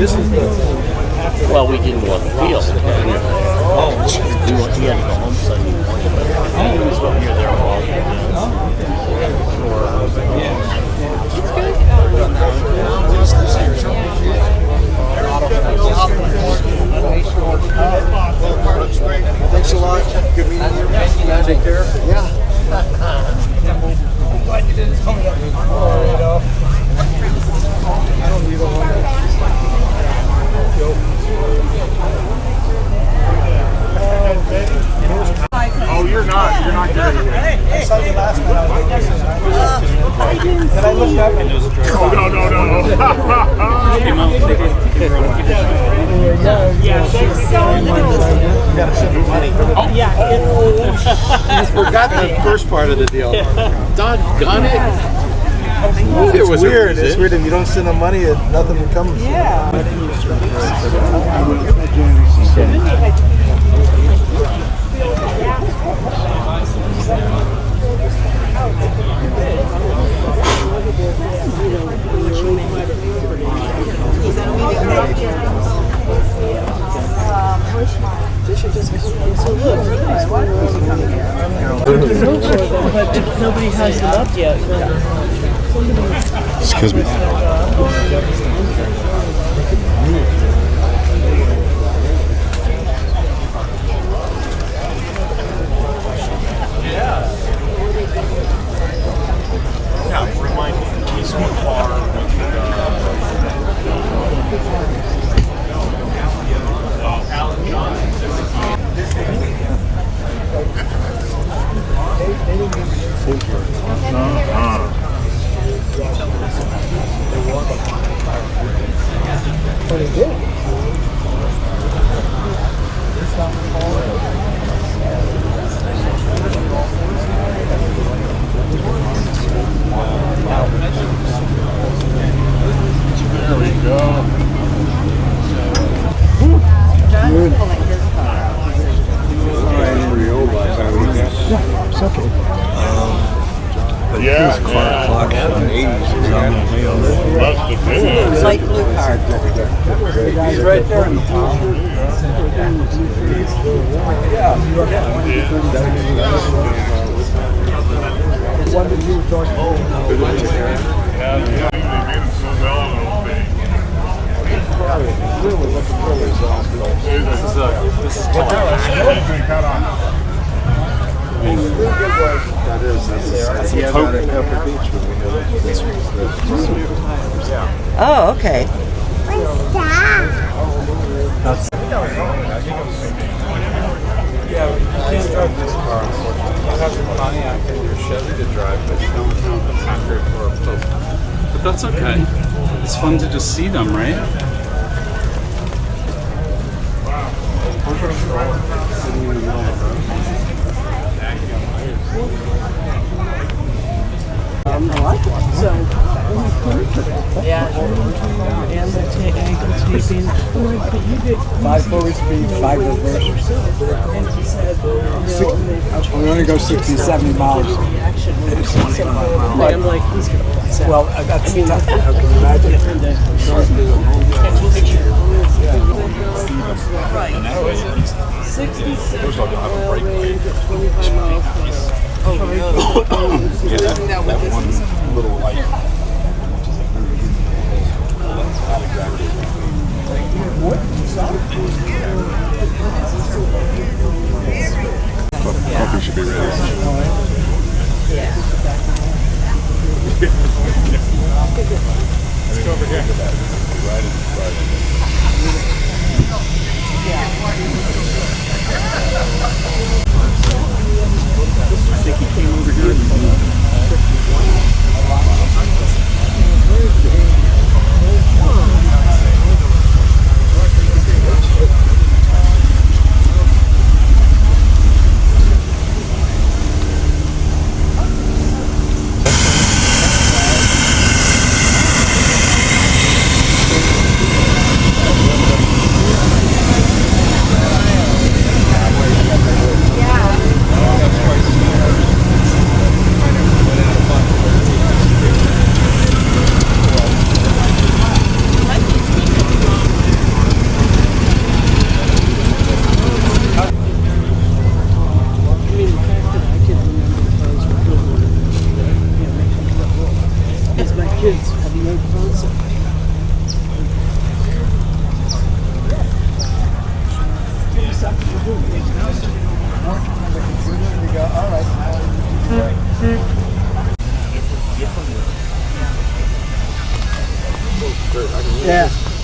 Well, we didn't want the field. We had to go home Sunday morning. So we were there all Thanks a lot. Good meeting you. Take care. Yeah. I'm glad you didn't tell me that before, you know. I don't need a one. Oh, you're not. You're not getting it. I saw you last night. Did I look up? Oh, no. Yeah, she's so little. You gotta send me money. Oh, yeah. You forgot the first part of the deal. Doggone it. It was weird. It's weird if you don't send them money, nothing comes. Yeah. But nobody has them up yet. Excuse me. Remind me, this one car. Alan Johnson. There we go. John's pulling his car. It's okay. Yeah. Clocks in the 80s. Light blue car. He's right there in the top. One that you were talking about. Oh, okay. Yeah, you can't drive this car. You have your Pontiac and your Chevy to drive, but you don't have the Packard or a Pope. But that's okay. It's fun to just see them, right? Yeah. And the ankle taping. But you did 5 forward speed, 5 reverse. And he said, We only go 60, 70 miles. I'm like, he's gonna pass out. Well, that's tough. How can you imagine? Right. 66 oil range at 25 miles per hour. Oh, Yeah, that one little light. Coffee should be ready. Yeah. Let's go over here. Right in I think he came over here.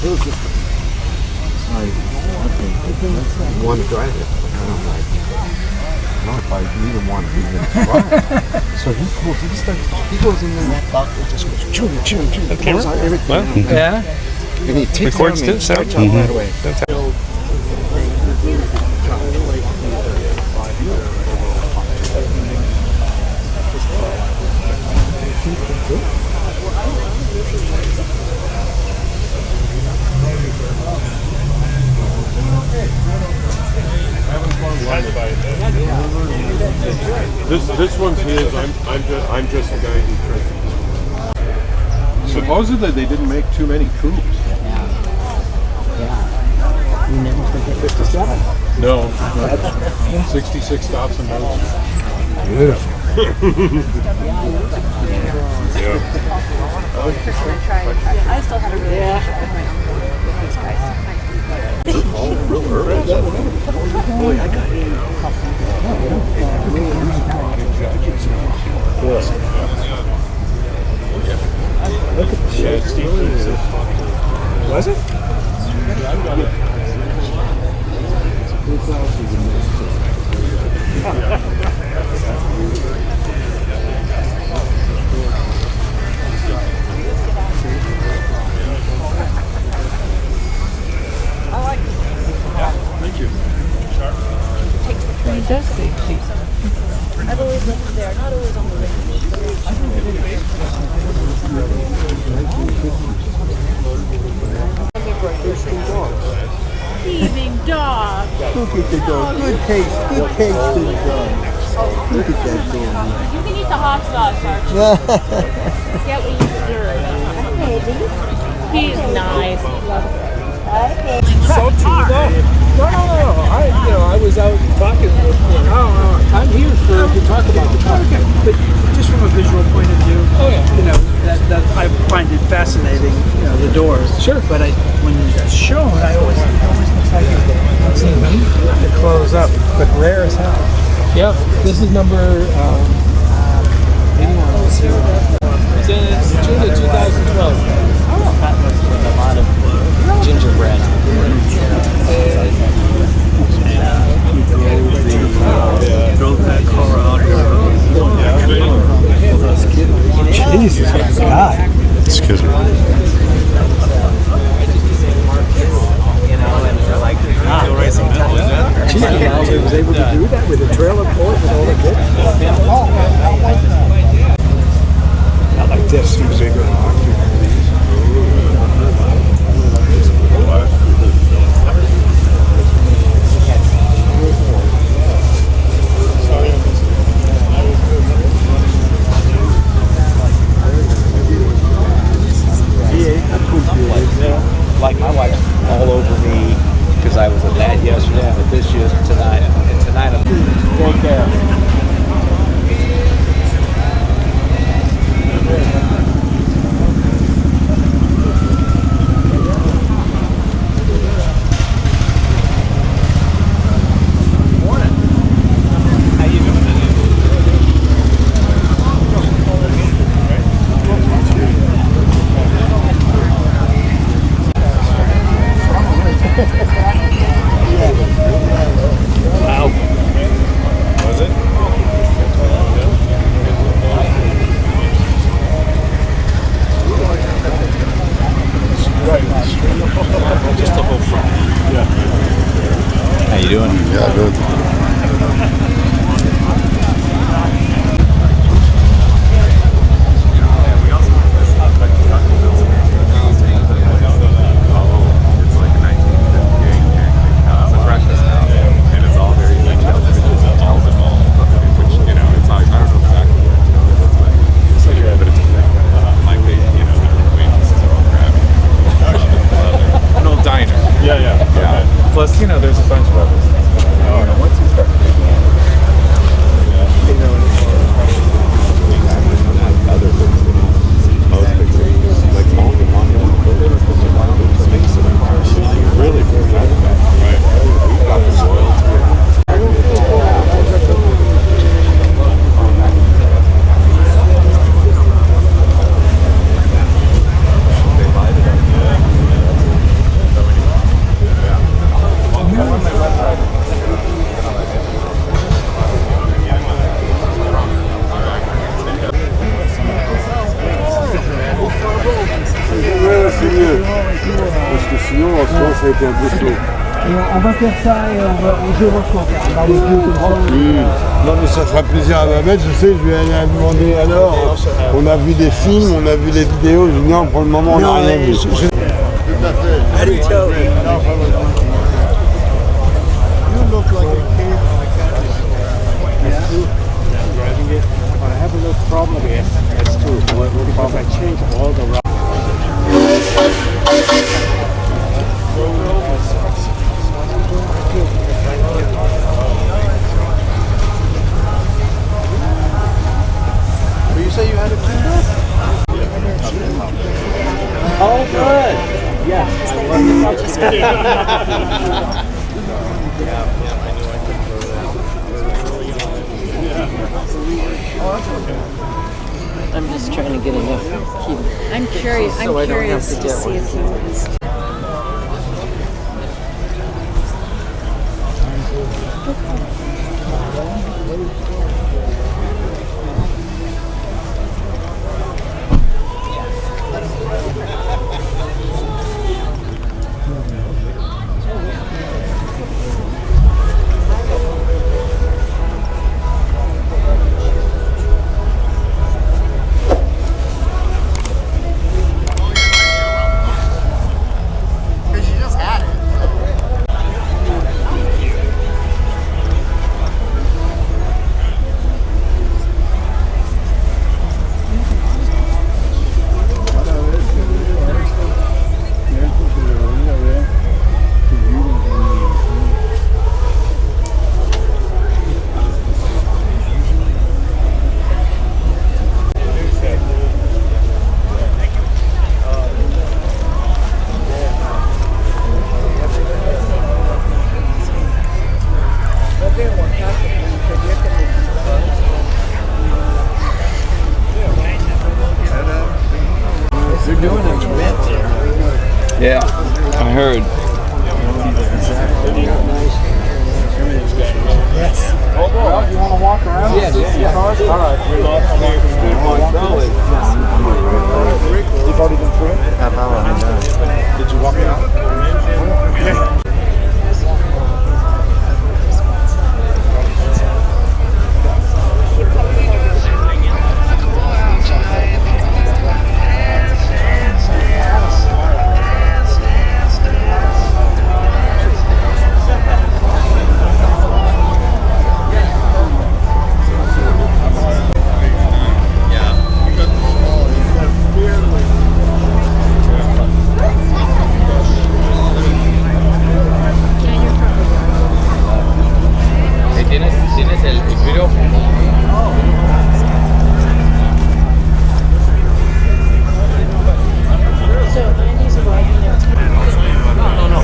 It was just like, okay, one drive it. And I'm like, no, if I even want to even try. So he goes in there, that doctor just goes, choo, choo, choo. The camera? Everything. Well, Yeah. And he takes records it on me, too, so. starts out right away. This one's his. I'm just the guy who tries. Supposedly they didn't make too many coupes. Yeah. You never forget 57. No. 66 stops and modes. Beautiful. I still had a relationship with my uncle with these guys. Boy, I got it. Look at the shit. Was it? Thank you. He does say cheap. I've always lived there, not always on the range. Heaving dog. Look at the dog. Good taste. Good taste in the dog. Look at that dog. You can eat the hot sauce, Archie. Get what you deserve. He's nice. So true, though. No. I was out talking. I'm here to talk about the car. But just from a visual point of view, that I find it fascinating. The doors. Sure. But when it's shown, I always looks like it close up, but rare as hell. Yep. This is number 81. It's June of 2012. With a lot of gingerbread. Drove that car out Jesus, my God. Excuse me. And we're like, still racing metal, is that? Gee, I was able to do that with a trailer pull with all the kids. Not like this, he was able to. Like my wife's all over me because I was a dad yesterday, but this year's tonight, and tonight I'm Take care. How you doing? Yeah, good. An old diner. Yeah. Plus, there's a bunch of other stuff. Once you start Other things, most things, like space in the car. Really good. Right. We've got the soil en ce moment, ça a été un peu chaud. Et on va faire ça et je reçois un barbecue comme ça. Non mais ça fera plaisir à Babette, je sais, je lui ai demandé alors, on a vu des films, on a vu les vidéos, je dis non, pour le moment on n'a rien vu. Tout à fait. Allez, ciao. You look like a kid. Driving it, but I have a little problem here. That's true. Because I changed all the routes. You say you had a Kindle? Oh, good. I'm just trying to get enough. I'm curious. So I I'm don't have curious to to get see one. if he wants. Yeah, I heard. Well, you want to walk around? Yeah. All right. You've already been through it? Half hour, I'm done. Did you walk out? ¿Tienes el video? So Andy's arriving at 10. No.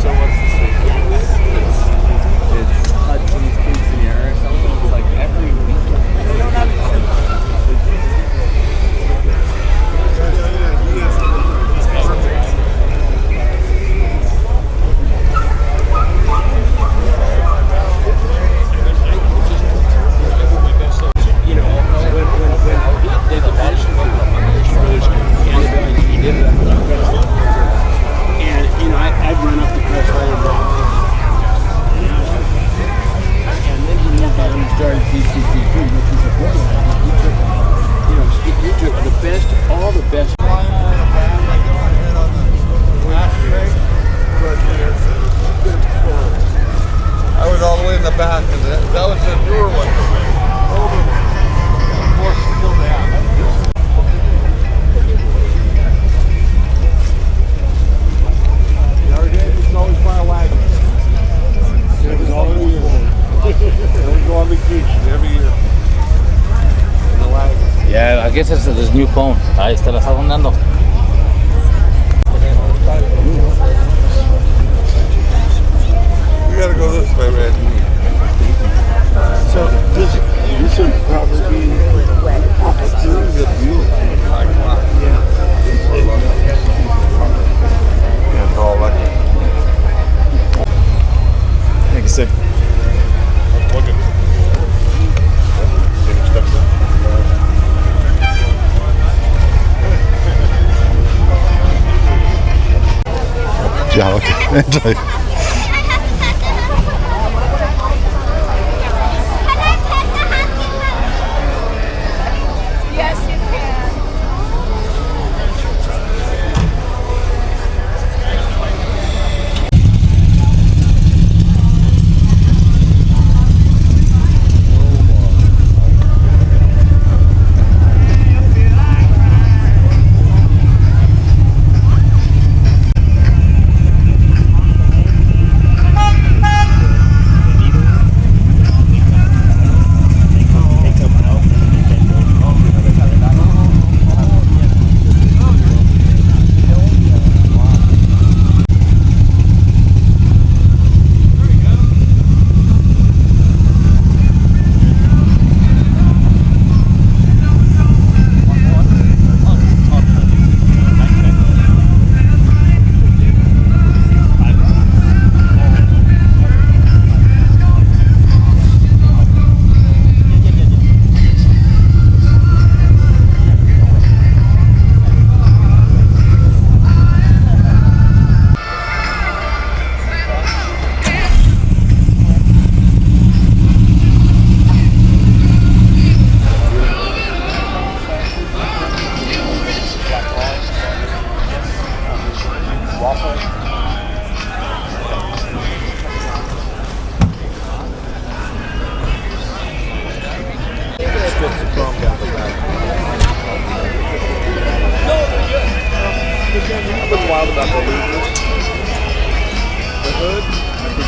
So what's the state? It's Hudson's Quinceanera or something. It's like every weekend. I was all the way in the back, and that was the newer one. More still down. Our dad used to always buy a wagon. It was all year. And we go on vacation every year. In the wagon. Yeah, I guess it's this new phone. Ahí está, la está dando. We gotta go this way, man. So this would probably be This is a view. Yeah, it's all like Like I said. Yeah, okay. Enjoy. Yes, you can. What's wild about the louvers? The hood, the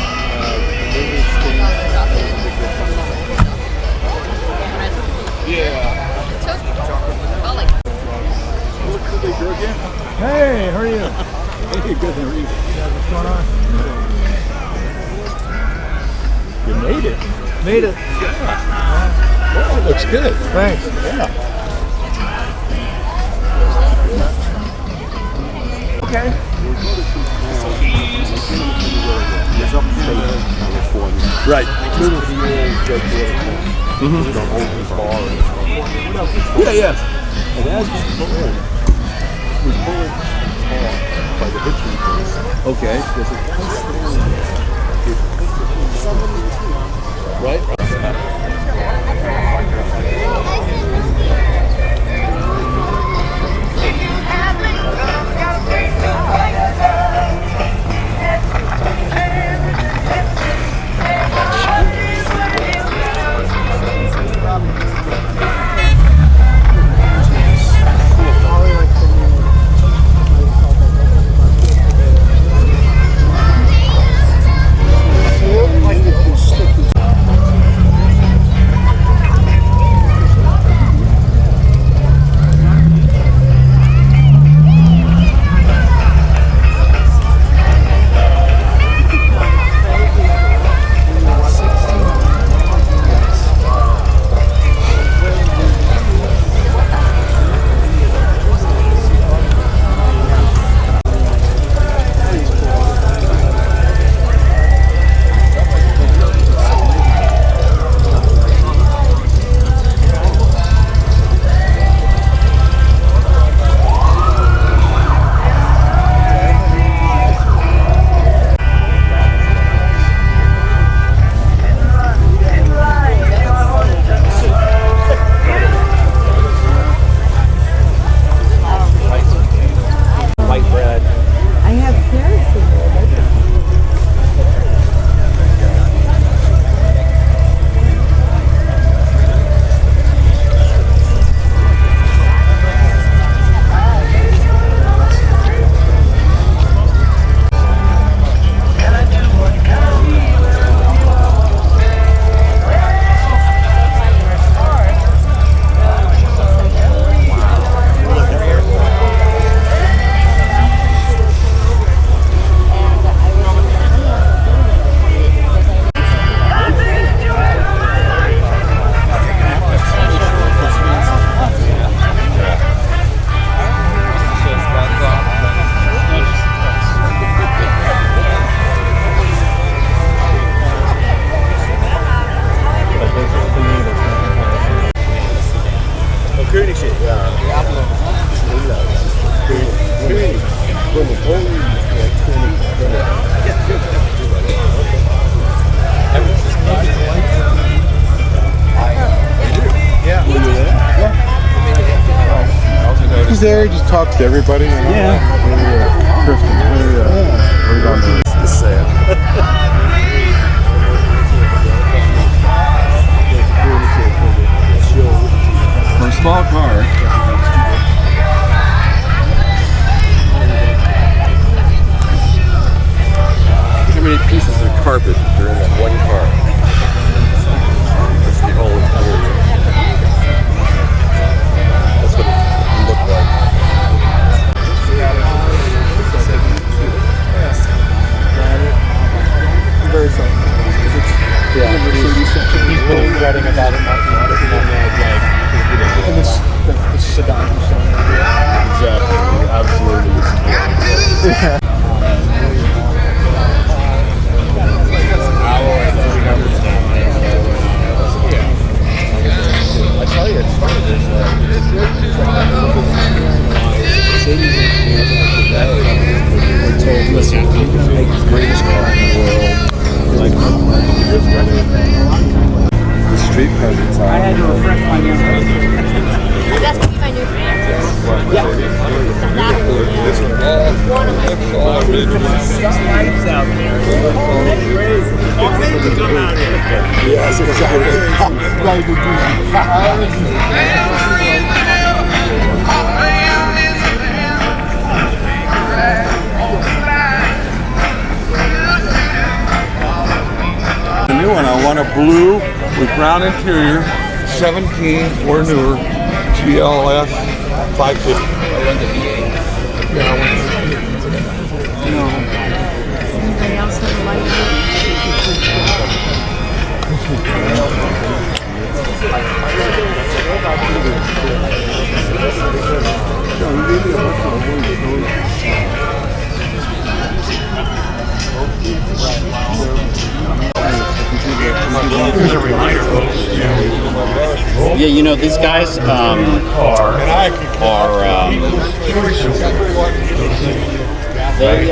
louvers thing, that was a big difference. Yeah. Look who they drew again. Hey, how are you? Hey, good, how are you? What's going on? You made it. Made it. Oh, it looks good. Thanks. Yeah. Okay. Right. Yeah, yeah. And as we pulled by the hitching post, Okay. there's a place Right. He's there, he just talks to everybody. Yeah. Kristen, we're down there. It's sad. For a small car. How many pieces of carpet are in that one car? That's the whole interior. That's what it looked like. Very fun. Yeah. He's been regretting about it not being on that leg. And this, the sedan. Exactly. Absolutely. I tell you, it's funny. We're told, listen, you're going to make the greatest car in the world. The street presence. I had to refresh my memory. That's gonna be my new favorite. Yes, The new one, I want a blue with brown interior, 17 or newer, GLS 550. Anybody else have a light? Yeah, you know, these guys are they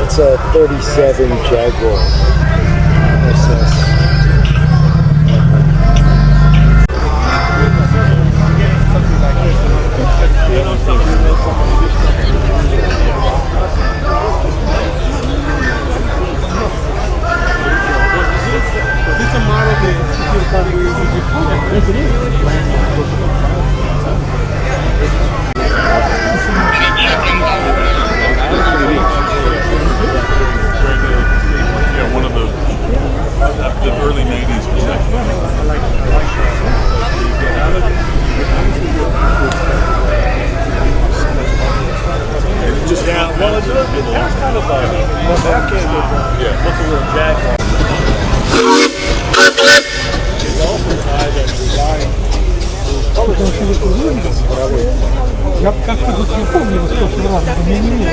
It's a 37 Jaguar SS. Yeah, one of the early 90s was that. Yeah, well, it's kind of a back end looks a little Jaguar. Я как-то вот не помню, сколько раз заменили.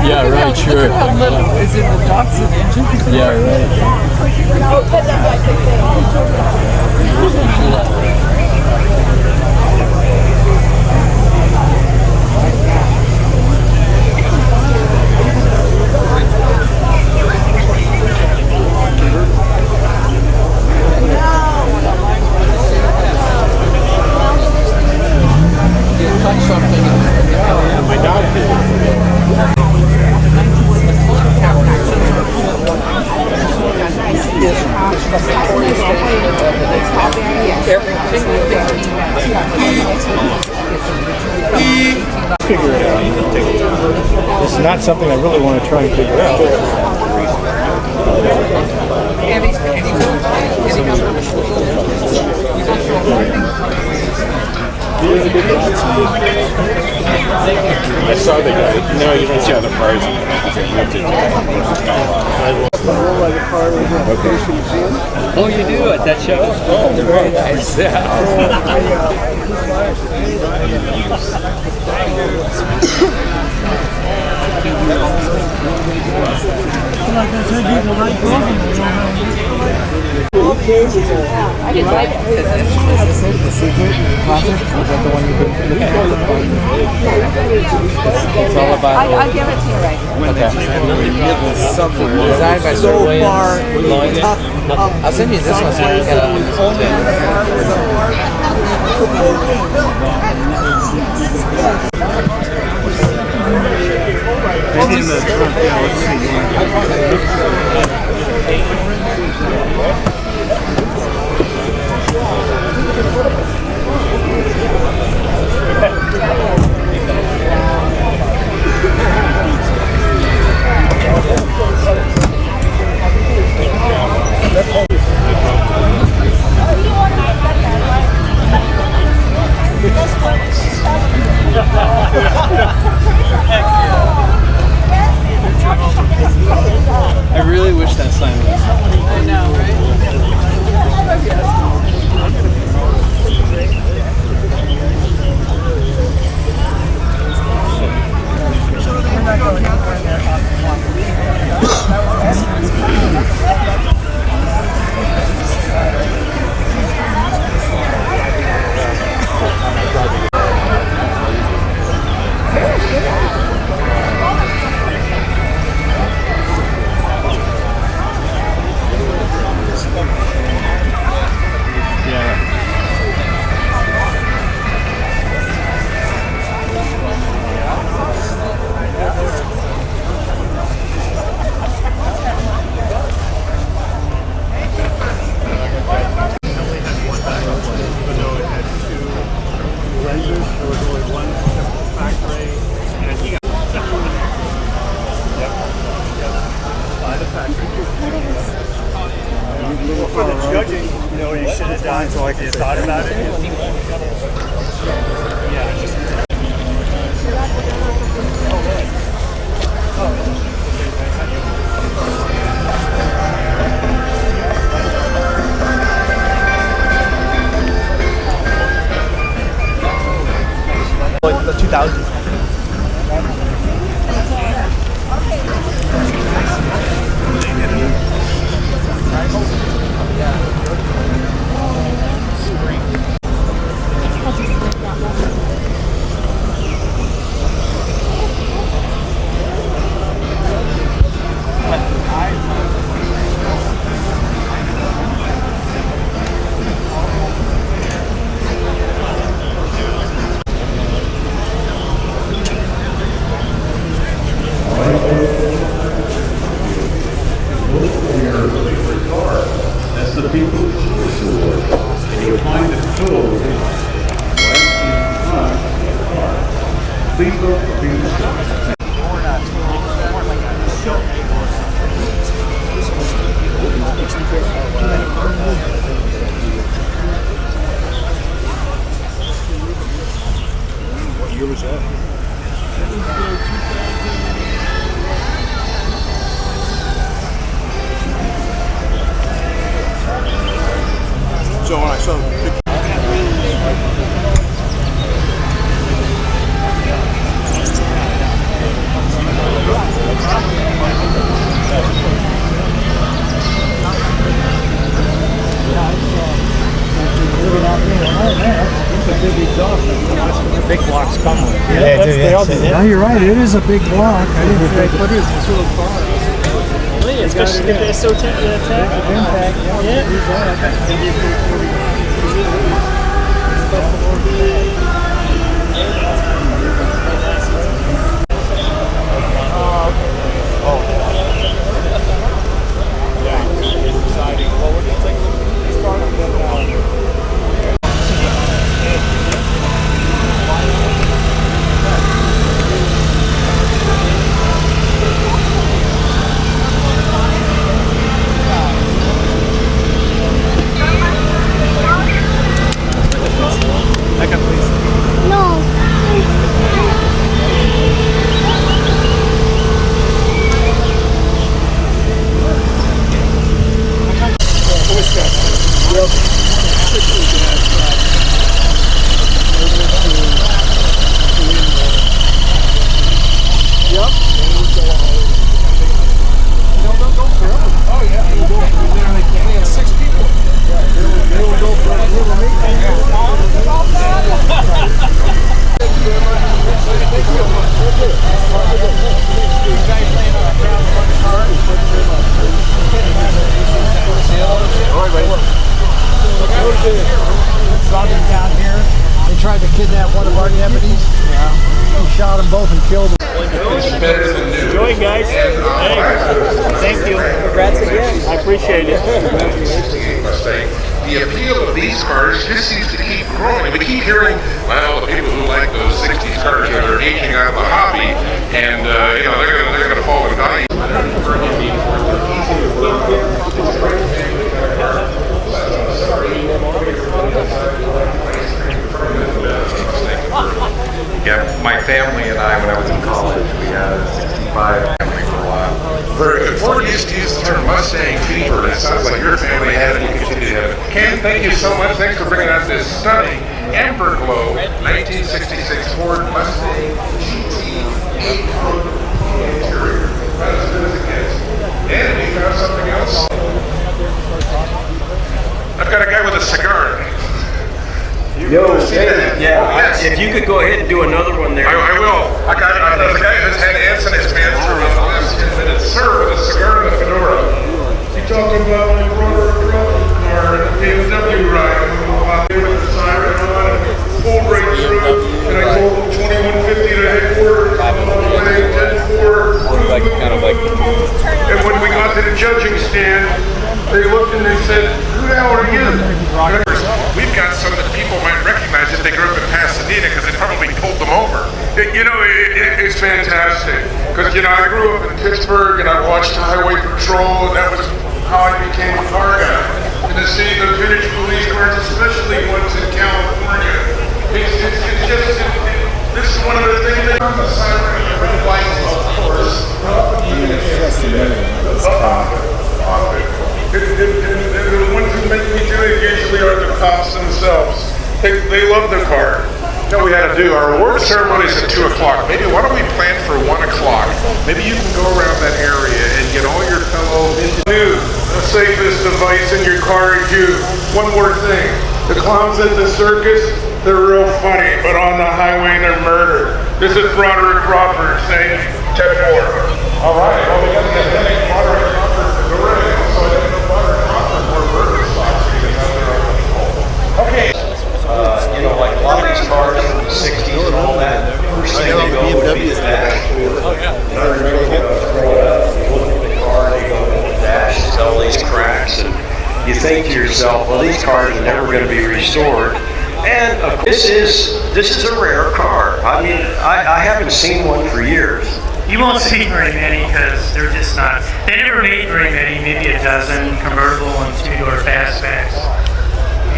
Yeah, right, sure. How little is in the Datsun engine? Yeah, right. Figure it out. It's not something I really want to try and figure out. I saw the guy. No, you don't see other cars. Oh, you do at that show? Oh, very nice. I didn't like it. The secret concert? Was that the one you've been looking at? It's all about I'll give it to you right now. Designed by Sir Williams Lloyd. I'll send you this one so you can get Maybe in the trunk, yeah, let's I really For the judging, you know, you should have done so you thought about it. The 2000s. That's the People's Choice Award. And you'll find the code right in front of the car. Please vote for People's Choice. What year was that? So when I saw the picture. The big blocks come with. Yeah, they all do that. No, you're right. It is a big block. I didn't think, what is this little car? Especially if it's so tempting to attack. Enjoy, guys. Hey, thank you. Congrats again. I appreciate it. The appeal of these cars just seems to keep growing. We keep hearing, well, the people who like those 60s cars are aging out of the hobby, and you know they're gonna fall in value. Yeah, my family and I, when I was in college, we had a 65 family for a while. Very good. Ford used to use the term Mustang fever, and it sounds like your family had it and you continue to have it. Ken, thank you so much. Thanks for bringing out this stunning Amber Glow 1966 Ford Mustang GT 800 interior. That's as good as it gets. And we found something else. I've got a guy with a cigar. Yo, yeah, if you could go ahead and do another one there. I will. I got a guy who's had ants in his pants for about the last 10 minutes. Sir, with a cigar and a fedora. He talked about when he brought her a drum car and a BMW ride. And we went with the siren on and pulled right through. And I told him 2150 to headquarters. And when we got to the judging stand, they looked and they said, "Who the hell are you?" We've got some that people might recognize if they grew up in Pasadena because they probably pulled them over. It's fantastic. Because, I grew up in Pittsburgh and I watched Highway Patrol, and that was how I became a car guy. tops themselves. They love the car. You know what we had to do? Our award ceremony is at 2 o'clock. Maybe why don't we plan for 1 o'clock? Maybe you can go around that area and get all your fellow dude, the safest device in your car is you. One more thing. The clowns at the circus, they're real funny, but on the highway they're murder. This is Broderick Crawford saying 10-4. All right, well we got to get Broderick Crawford to go right. So I didn't know Broderick Crawford wore murder socks because now they're on the okay. You know, like a lot of these cars from the 60s and all that, first thing they go would be the dash. Oh, yeah. I remember when I was growing up, you look at the car and you go, the dash is all these cracks, and you think to yourself, well, these cars are never going to be restored. And this is a rare car. I mean, I haven't seen one for years. You won't see very many because they're just not. They never made very many, maybe a dozen convertible and two-door fastbacks,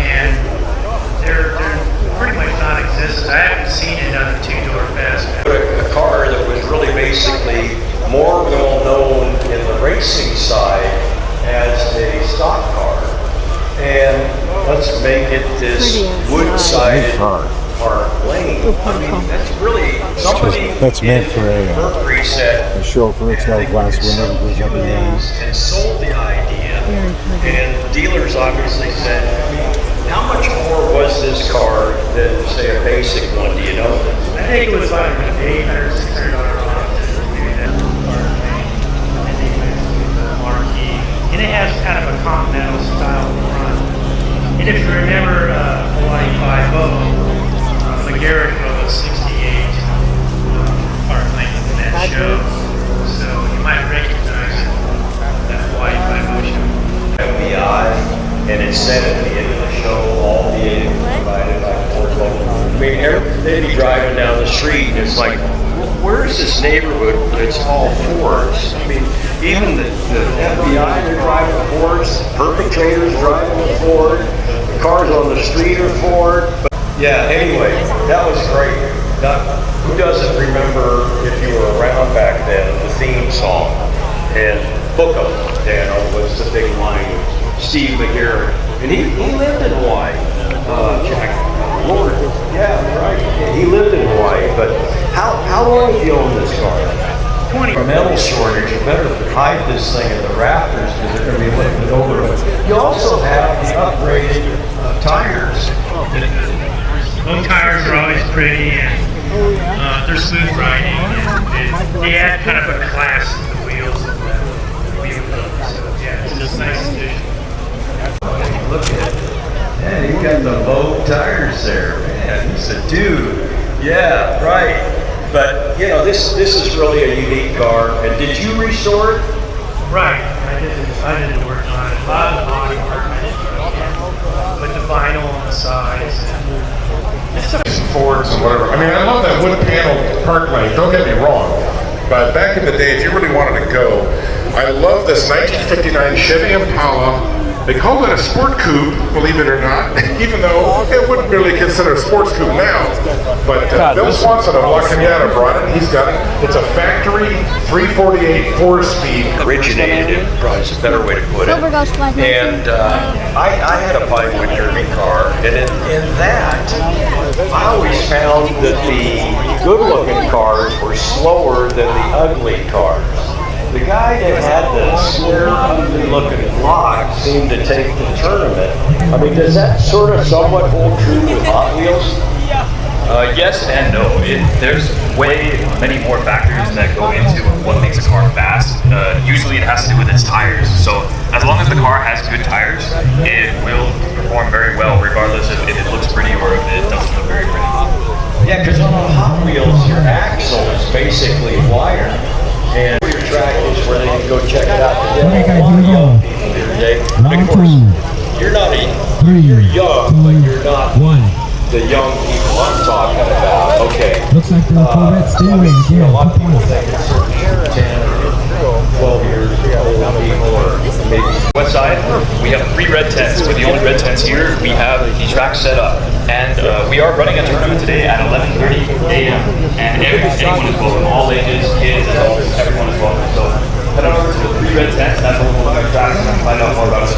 and they're pretty much non-existent. I haven't seen another two-door fastback. A car that was really basically more well known in the racing side as a stock car, and let's make it this wood-sided Park Lane. I mean, that's really somebody that's meant for a chauffeur. It's got a glass window that goes up and down. And sold the idea, and the dealers obviously said, how much more was this car than, say, a basic one? Do you know? I think it was like $800 or $600 off. Marquee, and it has kind of a continental style front. And if you remember Hawaii 5.0, McGarrett drove a 68 Park Lane in that show, so you might recognize that Hawaii 5.0 show. FBI, and it said at the end of the show, all the aid provided by Ford Local. I mean, they'd be driving down the street, and it's like, where's this neighborhood? It's all Fords. I mean, even the FBI, they're driving Fords, perpetrators driving a Ford, the cars on the street are Ford. But yeah, anyway, that was great. Who doesn't remember, if you were around back then, the theme song? And Book 'em, was the big line. Steve McGarrett. And he lived in Hawaii. Jack Lord. Yeah, right. He lived in Hawaii. But how long have you owned this car? 20. For metal shortage, you better hide this thing in the rafters because they're going to be lifted over. You also have the upgraded tires. Those tires are always pretty, and they're smooth riding, and they add kind of a class to the wheels of the wheel cover. So yeah, it's just nice addition. Look at it. Yeah, you got the Vogue tires there, man. He's a dude. Yeah, right. But you know, this is really a unique car. And did you restore it? Right. I didn't work on it. A lot of the body work. But the vinyl on the sides. Fords and whatever. I mean, I love that wood panel Park Lane. Don't get me wrong. But back in the day, if you really wanted to go, I love this 1959 Chevy Impala. They call it a sport coupe, believe it or not, even though it wouldn't really consider a sports coupe now. But Bill Swanson of La Cañada brought it. He's got it. It's a factory 348 4-speed. Originated it, probably is a better way to put it. And I had a Pinewood Derby car, and in that, I always found that the good-looking cars were slower than the ugly cars. The guy that had the square, ugly-looking block seemed to take the tournament. I mean, does that sort of somewhat hold true with Hot Wheels? Yes and no. There's way many more factors that go into what makes a car fast. Usually it has to do with its tires. So as long as the car has good tires, it will perform very well, regardless if it looks pretty or if it doesn't look very pretty. Yeah, because on Hot Wheels, your axle is basically wired. And your track is where they can go check it out. Today. But of course, you're not you're young, but you're not the young people I'm talking about. Okay. Looks like the Corvette Stingray again. A lot of people think it's 10 or 12 years old people or maybe. West side, we have 3 red tents. We're the only red tents here. We have the track set up. And we are running a tournament today at 11:30 a.m. And anyone is welcome, all ages, kids, adults, everyone is welcome. So head over to the pre-red tent. That's a little more track and find out more about it.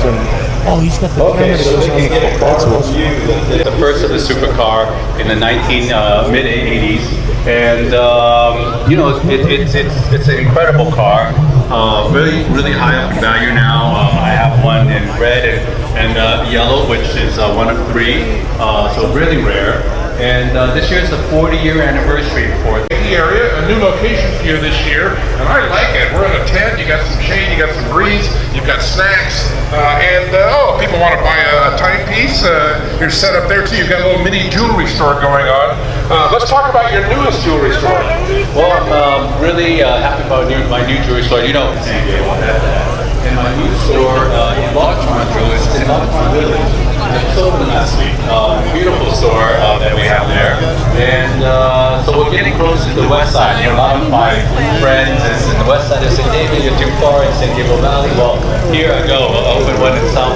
Oh, he's got the Okay, so they can get a car from you. The first of the supercar in the mid-80s, and you know it's an incredible car. Really high up in value now. I have one in red and yellow, which is one of 3, so really rare. And this year is the 40-year anniversary for it. Area, a new location for you this year, and I like it. We're in a tent, you got some shade, you got some breeze, you've got snacks, and if people want to buy a timepiece, you're set up there too. You've got a little mini jewelry store going on. Let's talk about your newest jewelry store. Well, I'm really happy about my new jewelry store. You know, and my new store in Larchmont Village, in Larchmont Village. It's open last week. Beautiful store that we have there, and so we're getting close to the west side. You know, a lot of my friends is in the west side of St. David. You're too far in San Gabriel Valley. Well, here I go. Open one in South.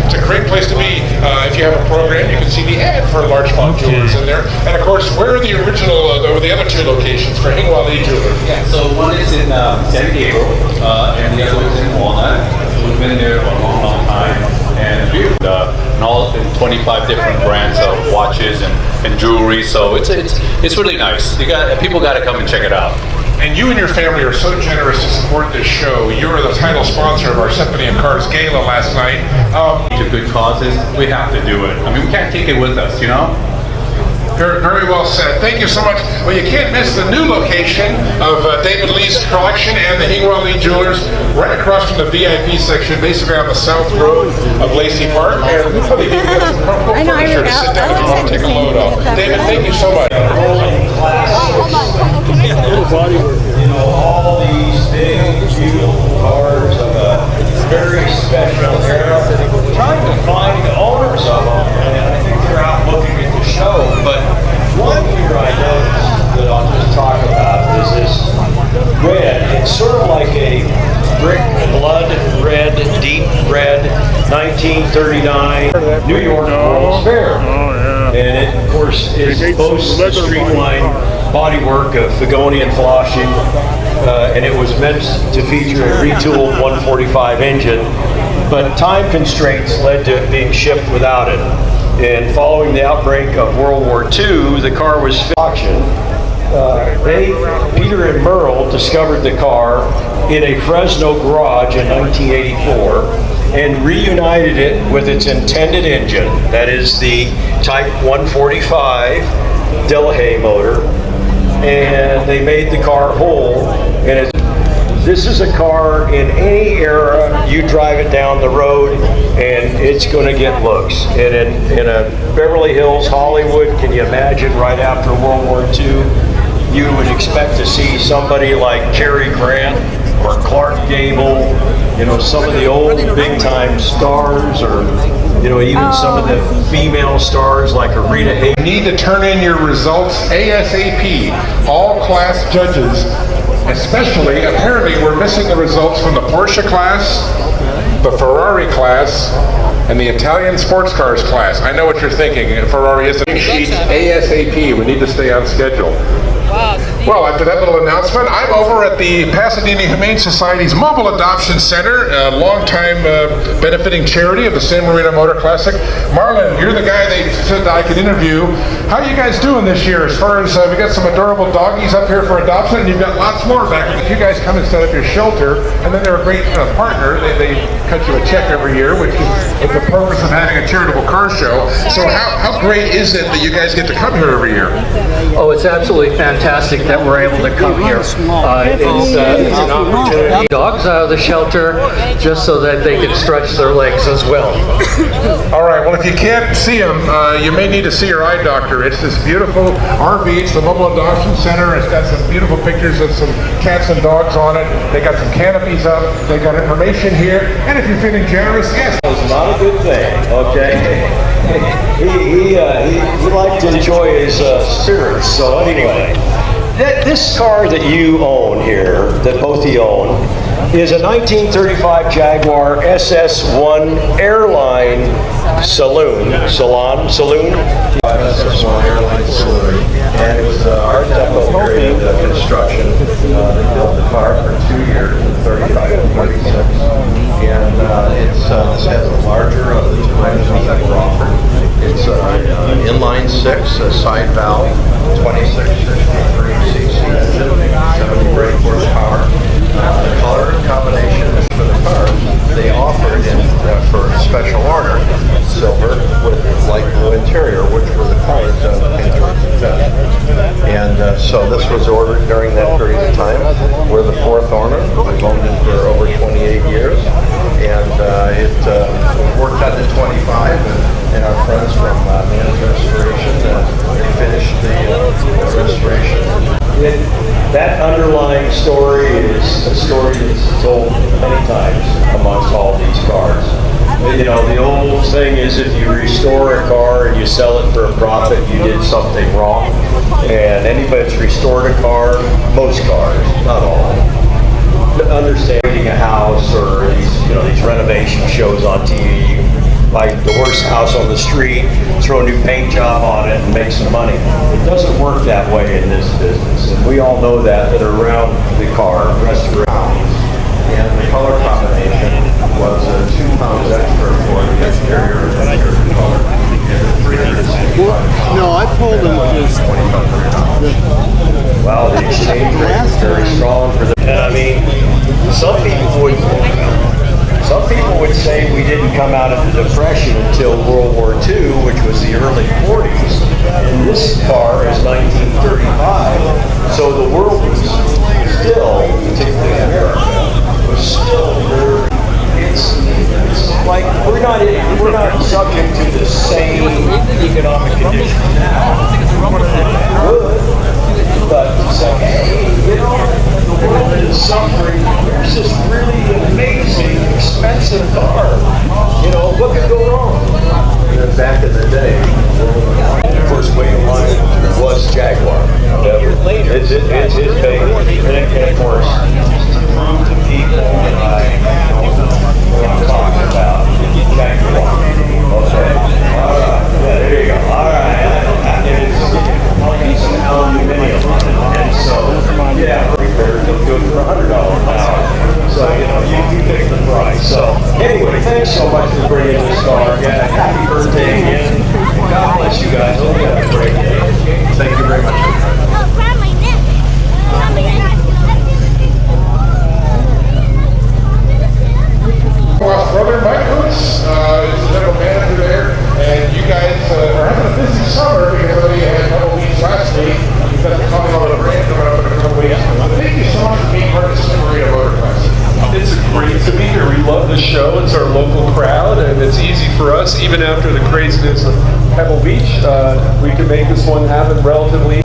It's a great place to be. If you have a program, you can see the ad for Larchmont Jewelers in there. And of course, where are the original, or the other 2 locations for Hingwali Jewelers? Yeah, so one is in San Gabriel, and the other is in Walnut. We've been there for a long time, and all in 25 different brands of watches and jewelry. So it's really nice. People got to come and check it out. And you and your family are so generous to support this show. You were the title sponsor of our Symphony of Cars Gala last night. To good causes, we have to do it. I mean, we can't take it with us, you know? Very, very well said. Thank you so much. Well, you can't miss the new location of David Lee's collection and the Hingwali Jewelers, right across from the VIP section, basically on the south road of Lacy Park. And we probably need to get some comfortable furniture to sit down if you want to take a load off. David, thank you so much. You know, all these big, beautiful cars of a very special era. We're trying to find the owners of them, and I think they're out looking at the show. But one here I noticed that I'll just talk about is this red. It's sort of like a brick blood red, deep red, 1939 New York World's Fair. And it, of course, boasts the streamlined bodywork of Fagonian flashing, and it was meant to feature a retooled 145 engine, but time constraints led to it being shipped without it. And following the outbreak of World War II, the car was auctioned. Peter and Merle discovered the car in a Fresno garage in 1984 and reunited it with its intended engine, that is the Type 145 Delahaye motor, and they made the car whole. And this is a car in any era, you drive it down the road and it's going to get looks. And in a Beverly Hills, Hollywood, can you imagine right after World War II, you would expect to see somebody like Cary Grant or Clark Gable, you know, some of the old big time stars, or you know, even some of the female stars like Rita Hayworth. You need to turn in your results ASAP. All class judges, especially, apparently we're missing the results from the Porsche class, the Ferrari class, and the Italian sports cars class. I know what you're thinking. Ferrari is a sheet ASAP. We need to stay on schedule. Well, after that little announcement, I'm over at the Pasadena Humane Society's Mobile Adoption Center, a long-time benefiting charity of the San Marino Motor Classic. Marlon, you're the guy they said I could interview. How are you guys doing this year as far as, we got some adorable doggies up here for adoption, and you've got lots more back. You guys come and set up your shelter, and then they're a great partner. They cut you a check every year, which is the purpose of having a charitable car show. So how great is it that you guys get to come here every year? Oh, it's absolutely fantastic that we're able to come here. It's an opportunity. Dogs out of the shelter just so that they can stretch their legs as well. All right, well, if you can't see them, you may need to see your eye doctor. It's this beautiful RV. It's the Mobile Adoption Center. It's got some beautiful pictures of some cats and dogs on it. They got some canopies up. They got information here. And if you're feeling generous, yes. It's not a good thing, okay? He liked to enjoy his spirits. So anyway, this car that you own here, that both of you own, is a 1935 Jaguar SS1 Airline Saloon. a small airline facility, and it was Art Deco period construction. They built the car for 2 years, 35 and 36, and this has a larger of the two engines that were offered. It's inline 6, a side valve, 2663 cc engine, 70 brake horsepower. The color combinations for the cars they offered in for a special order, silver with light blue interior, which were the colors of the painters and test. And so this was ordered during that period of time. We're the fourth owner. We've owned it for over 28 years, and it worked on the 25. And our friends from Man's Restoration, they finished the restoration. That underlying story is a story that's told many times amongst all these cars. You know, the old thing is if you restore a car and you sell it for a profit, you did something wrong. And anybody that's restored a car, most cars, not all, understanding a house or these renovation shows on TV, like the worst house on the street, throw a new paint job on it and make some money. It doesn't work that way in this business. And we all know that are around the car, restoration. And the color combination was 2 pounds extra for the exterior and interior color. No, I told him just. Well, the exchange rate is very strong for the. And I mean, some people would say we didn't come out of the Depression until World War II, which was the early 40s. And this car is 1935. So the world was still, particularly America, was still very. It's like we're not subject to the same economic conditions now. Good, but to say, hey, you know, the world is suffering. Here's this really amazing, expensive car. You know, what could go wrong? Back in the day, the first wave of line was Jaguar. It's his baby, and of course, to prove to people that I'm talking about Jaguar. Okay. All right. Yeah, there you go. All right. And it's an aluminum. And so, yeah, they'll do it for $100 an hour. So, you know, you pick the price. So, anyway, thanks so much for bringing this car. Yeah, happy birthday again. God bless you guys. Hope you have a great day. Thank you very much. Brother Mike Hoots is the general manager there, and you guys are having a busy summer because we had a couple weeks last week. We've got the Colorado Grand coming up in a couple weeks. Thank you so much for being part of this Marino Motor Classic. It's great to be here. We love the show. It's our local crowd, and it's easy for us, even after the craziness of Pebble Beach, we can make this one happen relatively.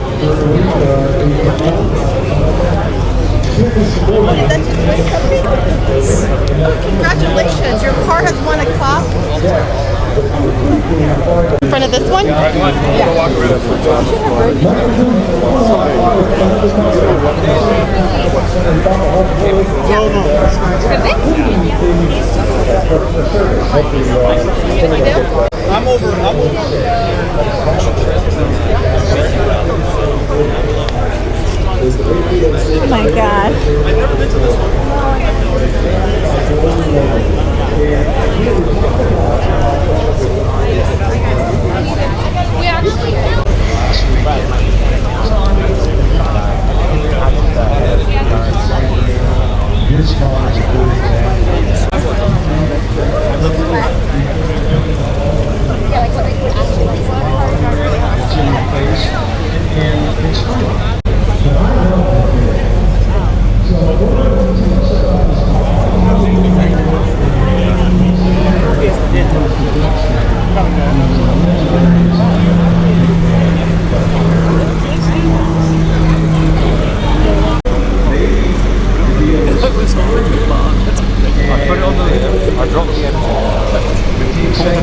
Congratulations, your car has won a class. In front of this one? I'm over. Oh my God. I've never been to this one. We actually This car is a good it's in your face, and it's fun.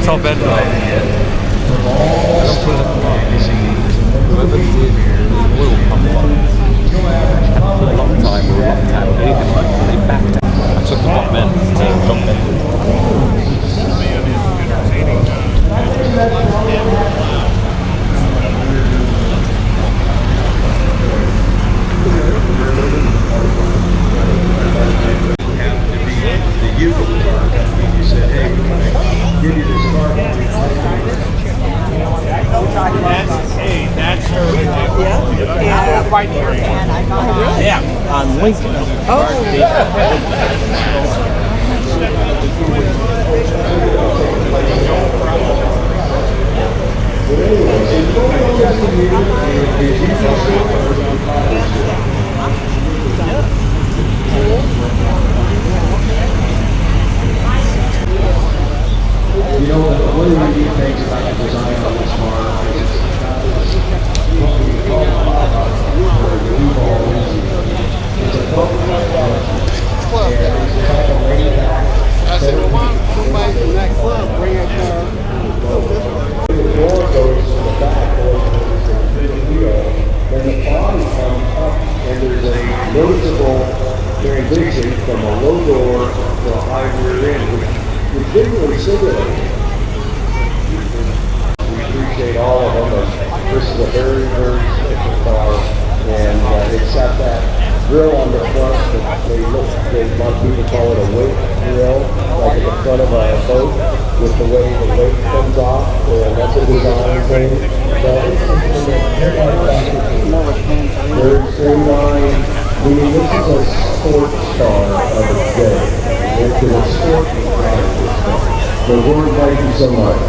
Top end though. fighting ring. Yeah, on Lincoln. You know, one of the unique things about the design of this car is what we call it's a focus and it's kind of laid back. I said, well, somebody from that club bring a car. The door goes to the back, goes to the wheel, then the body comes up and there's a noticeable transition from a low door to a high rear end, which visually simulated. We appreciate all of them, and this is a very, very special car, and it's got that grill on the front that a lot of people call it a weight grill, like at the front of a boat, with the way the weight comes off, and that's a design thing. Very streamlined, meaning this is a sports car of its day. It's an sport car. So, Lord, thank you so much.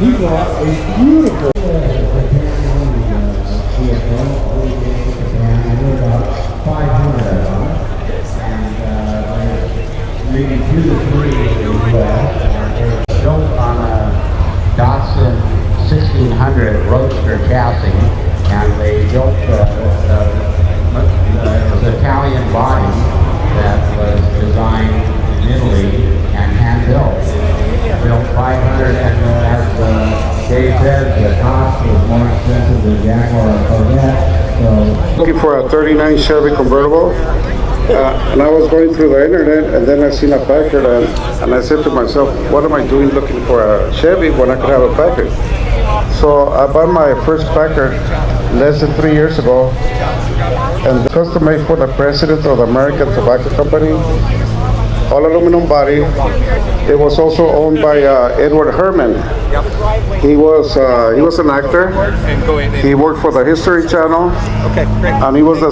He brought a beautiful about 500 of them, and maybe 2 to 3 in the U.S. Built on a Datsun 1600 Roadster chassis, and they built the Italian body that was designed in Italy and hand-built. Built 500, and as Dave said, the cost was more expensive than Jaguar or Corvette. Looking for a 39 Chevy convertible, and I was going through the internet, and then I seen a Packard, and I said to myself, what am I doing looking for a Chevy when I could have a Packard? So I bought my first Packard less than 3 years ago, and custom made for the president of the American Tobacco Company, all aluminum body. It was also owned by Edward Herman. He was an actor. He worked for the History Channel. Okay, great. And he was the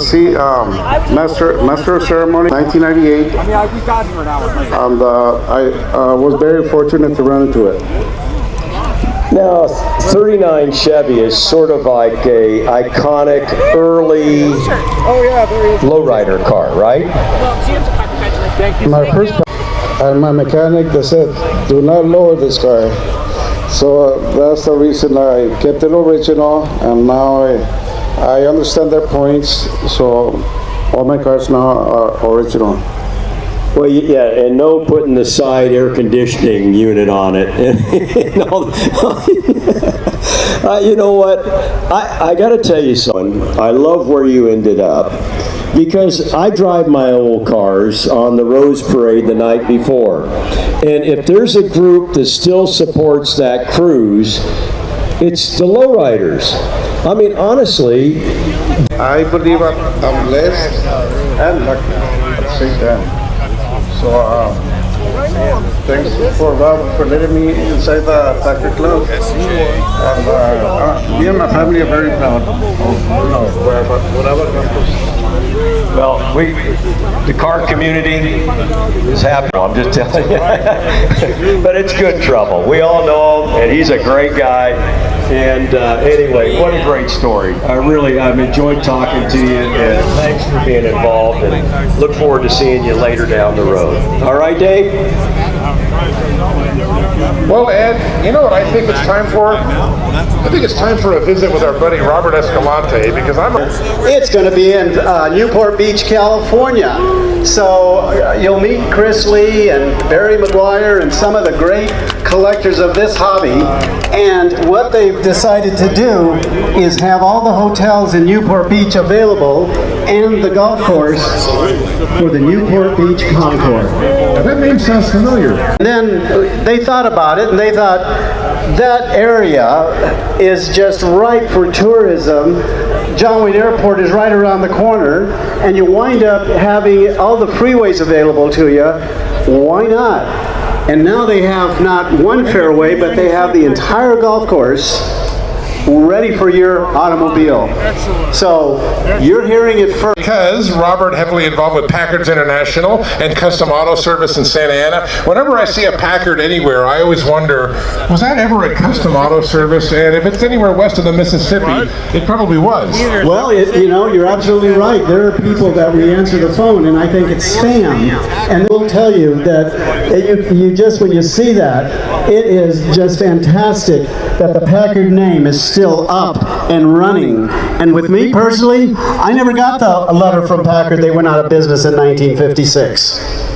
master of ceremony, 1998. I mean, we got here an hour later. And I was very fortunate to run into it. Now, 39 Chevy is sort of like a iconic early lowrider car, right? My first, and my mechanic, they said, do not lower this car. So that's the reason I kept it original, and now I understand their points. So all my cars now are original. Well, yeah, and no putting the side air conditioning unit on it. You know what? I got to tell you something. I love where you ended up, because I drive my old cars on the Rose Parade the night before. And if there's a group that still supports that cruise, it's the lowriders. I mean, honestly, I believe I'm blessed and lucky at the same time. So, thanks for letting me inside the Packard Club. And me and my family are very proud of whatever happens. well, the car community is happy. I'm just telling you. But it's good trouble. We all know him, and he's a great guy. And anyway, what a great story. I've enjoyed talking to you, and thanks for being involved, and look forward to seeing you later down the road. All right, Dave? Well, Ed, you know what I think it's time for? I think it's time for a visit with our buddy Robert Escalante, because It's going to be in Newport Beach, California. So you'll meet Chris Lee and Barry McGuire and some of the great collectors of this hobby. And what they've decided to do is have all the hotels in Newport Beach available and the golf course for the Newport Beach Concours. That name sounds familiar. And then they thought about it, and they thought that area is just ripe for tourism John Wayne Airport is right around the corner, and you wind up having all the freeways available to you. Why not? And now they have not one fairway, but they have the entire golf course ready for your automobile. So you're hearing it first. Because Robert, heavily involved with Packard's International and Custom Auto Service in Santa Ana, whenever I see a Packard anywhere, I always wonder, was that ever a Custom Auto Service? And if it's anywhere west of the Mississippi, it probably was. Well, you know, you're absolutely right. There are people that we answer the phone and I think it's spam. And they'll tell you that you just, when you see that, it is just fantastic that the Packard name is still up and running. And with me personally, I never got the letter from Packard. They went out of business in 1956.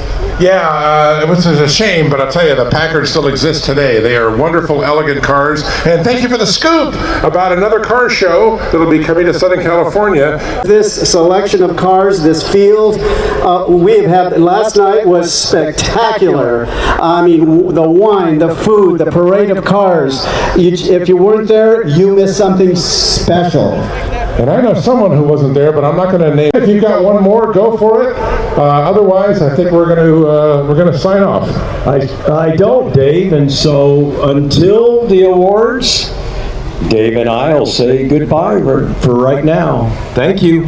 Yeah, which is a shame, but I'll tell you, the Packard still exists today. They are wonderful, elegant cars. And thank you for the scoop about another car show that'll be coming to Southern California. This selection of cars, this field, we have had, last night was spectacular. I mean, the wine, the food, the parade of cars. If you weren't there, you missed something special. And I know someone who wasn't there, but I'm not going to name. If you've got one more, go for it. Otherwise, I think we're going to sign off. I don't, Dave, and so until the awards, Dave and I will say goodbye for right now. Thank you.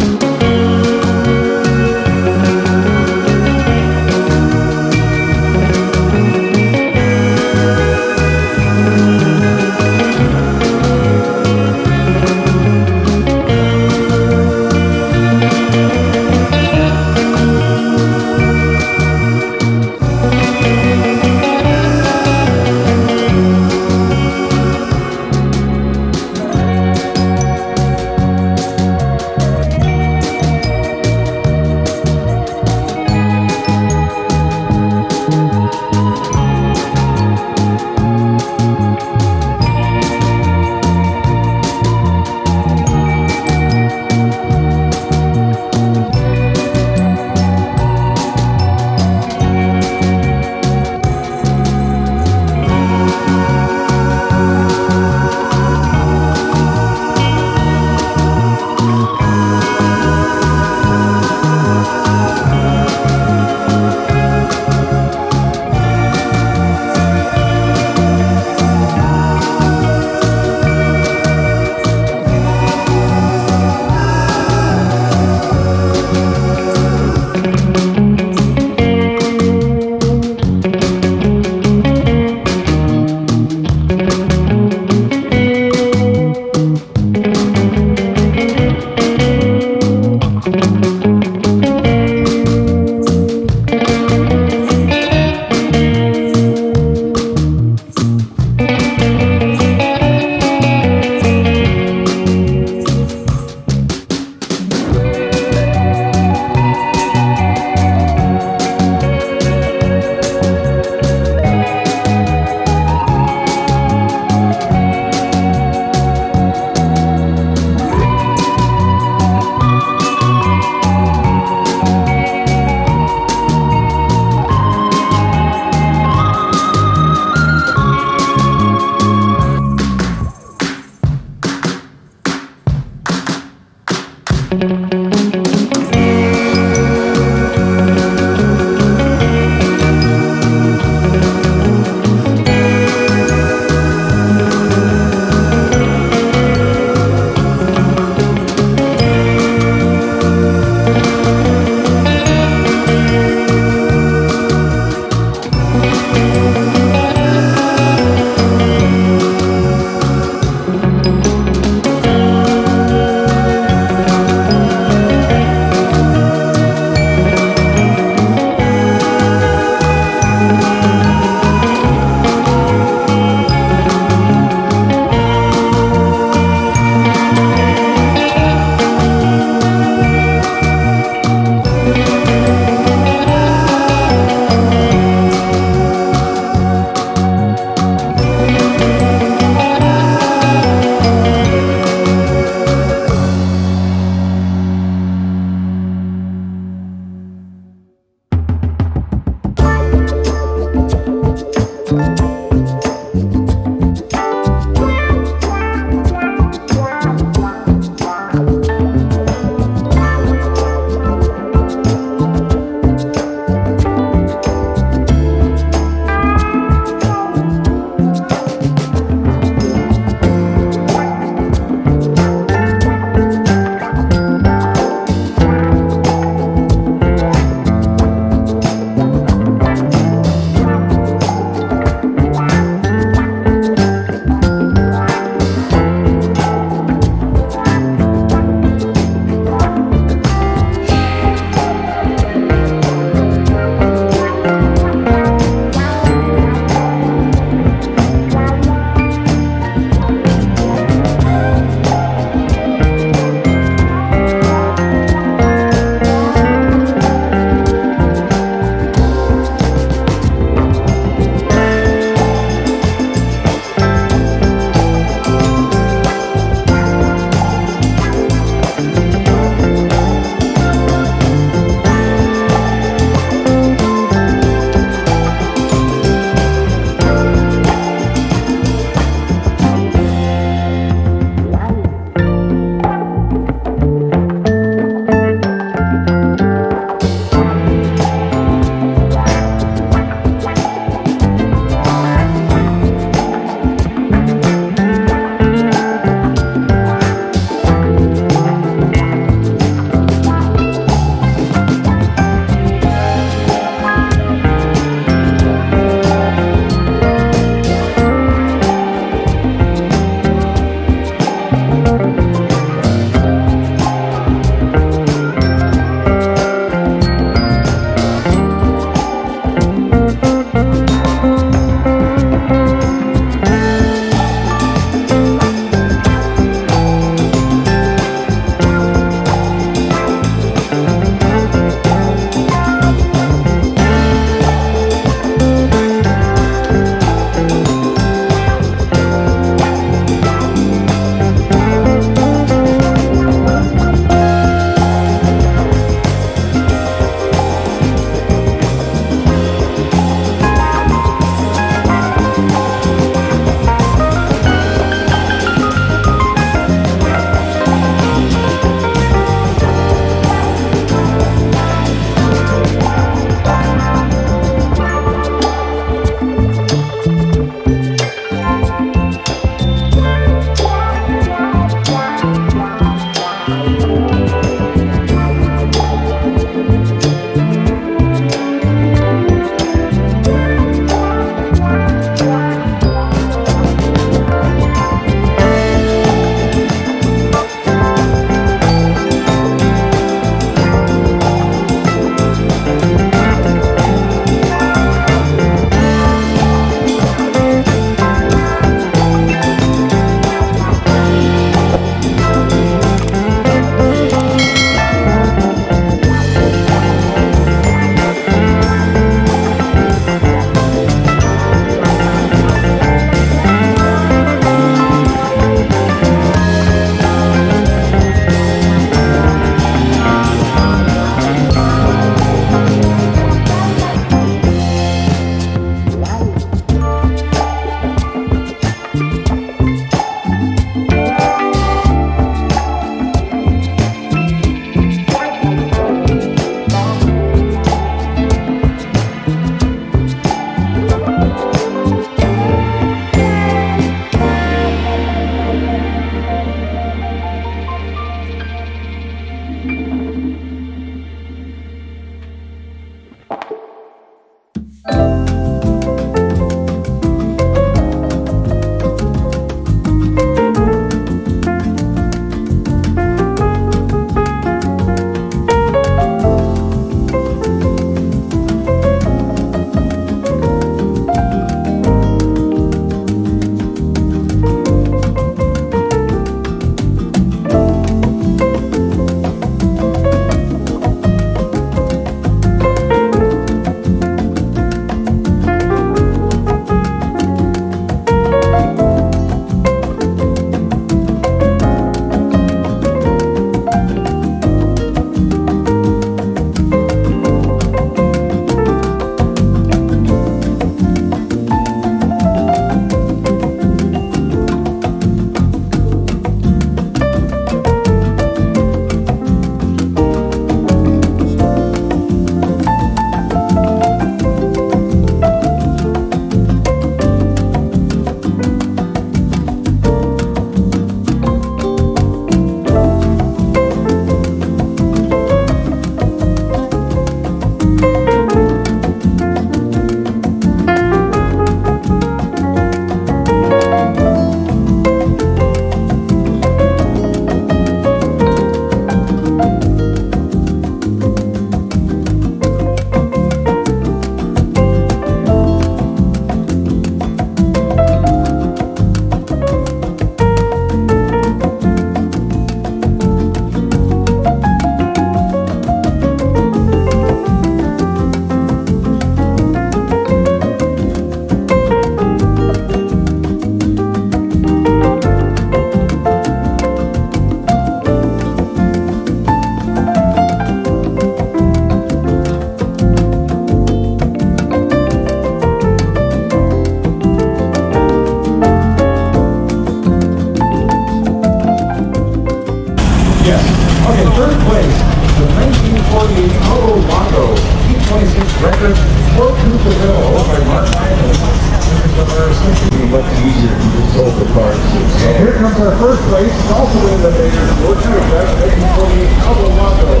much easier to control the cars. So here comes our first race. It's also in the World Championships, 1948 Cowboy Longo.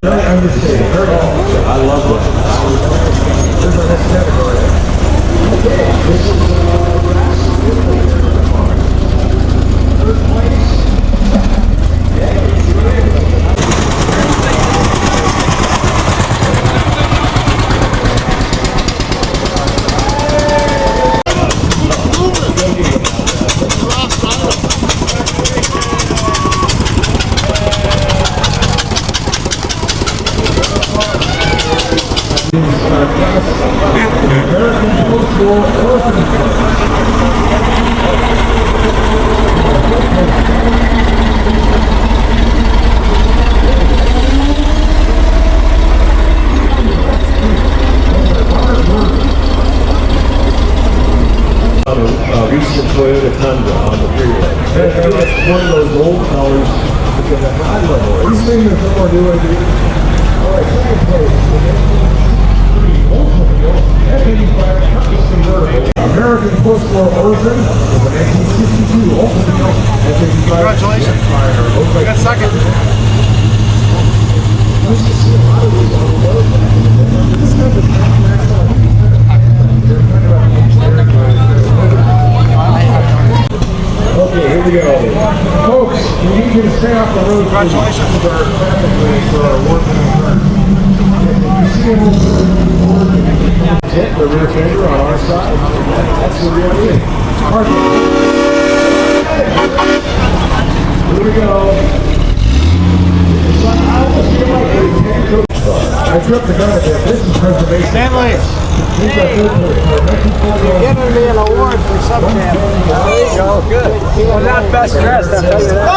Very understated. Very awesome. I love that. Here's our next category. Okay, this is third place. Recent Toyota Tundra on the freeway. That's one of those old colors because at high level. These things are no more new. All right, second place. American Post-War Orphan, 1962, Oldsmobile. Congratulations. You got second. Okay, here we go. Folks, we need you to stay off the road. Congratulations. For our work and return. You see him hit the rear fender on our side. That's the real thing. Here we go. I dropped the gun a bit. This is preservation. Stanley! You're giving me an award for some champ. There you go. Good. Well, not best dressed, I'll tell you that.